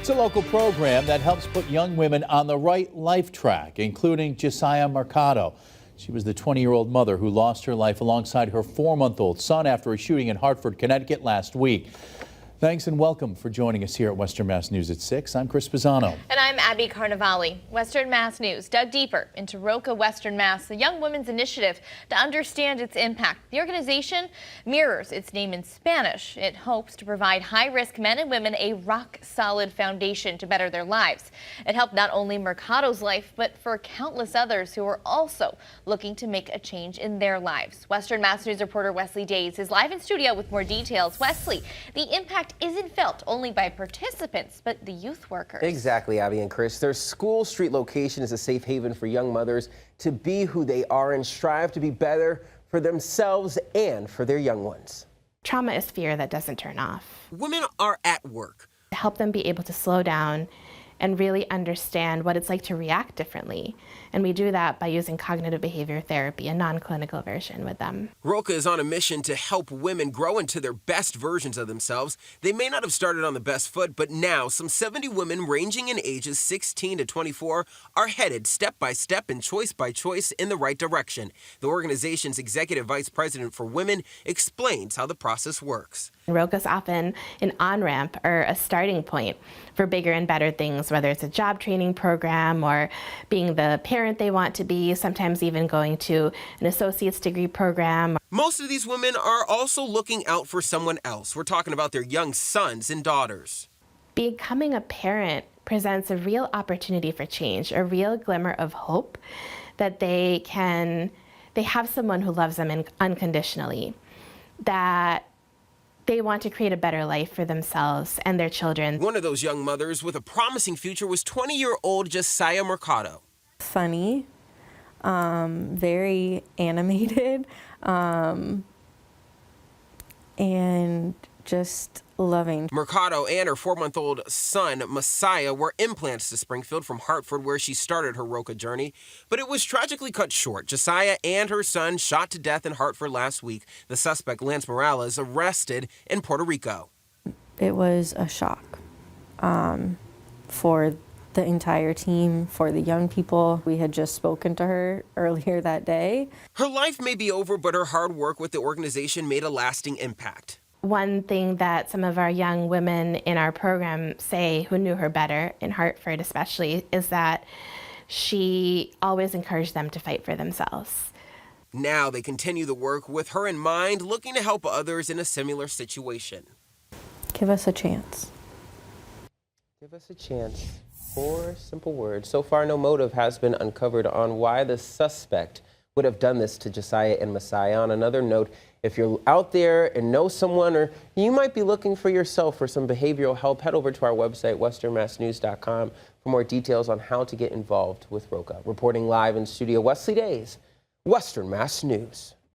It's a local program that helps put young women on the right life track, including Josiah Mercado. She was the 20-year-old mother who lost her life alongside her 4-month-old son after a shooting in Hartford, Connecticut last week. Thanks and welcome for joining us here at Western Mass News at 6. I'm Chris Pisano. And I'm Abby Carnevale. Western Mass News dug deeper into Roca, Western Mass, the Young Women's Initiative, to understand its impact. The organization mirrors its name in Spanish. It hopes to provide high-risk men and women a rock-solid foundation to better their lives. It helped not only Mercado's life, but for countless others who are also looking to make a change in their lives. Western Mass News reporter Wesley Days is live in studio with more details. Wesley, the impact isn't felt only by participants, but the youth workers. Exactly, Abby and Chris. Their school street location is a safe haven for young mothers to be who they are and strive to be better for themselves and for their young ones. Trauma is fear that doesn't turn off. Women are at work. To help them be able to slow down and really understand what it's like to react differently. And we do that by using cognitive behavior therapy, a non-clinical version with them. Roca is on a mission to help women grow into their best versions of themselves. They may not have started on the best foot, but now some 70 women ranging in ages 16 to 24 are headed step by step and choice by choice in the right direction. The organization's executive vice president for women explains how the process works. Roca's often an on-ramp or a starting point for bigger and better things, whether it's a job training program or being the parent they want to be, sometimes even going to an associate's degree program. Most of these women are also looking out for someone else. We're talking about their young sons and daughters. Becoming a parent presents a real opportunity for change, a real glimmer of hope that they have someone who loves them unconditionally, that they want to create a better life for themselves and their children. One of those young mothers with a promising future was 20-year-old Josiah Mercado. Funny, very animated, and just loving. Mercado and her 4-month-old son, Messiah, were implants to Springfield from Hartford, where she started her Roca journey. But it was tragically cut short. Josiah and her son shot to death in Hartford last week. The suspect, Lance Morales, arrested in Puerto Rico. It was a shock for the entire team, for the young people. We had just spoken to her earlier that day. Her life may be over, but her hard work with the organization made a lasting impact. One thing that some of our young women in our program say, who knew her better, in Hartford especially, is that she always encouraged them to fight for themselves. Now they continue the work with her in mind, looking to help others in a similar situation. Give us a chance. Give us a chance. 4 simple words. So far, no motive has been uncovered on why the suspect would have done this to Josiah and Messiah. On another note, if you're out there and know someone, or you might be looking for yourself for some behavioral help, head over to our website, westernmassnews.com, for more details on how to get involved with Roca. Reporting live in studio, Wesley Days, Western Mass News.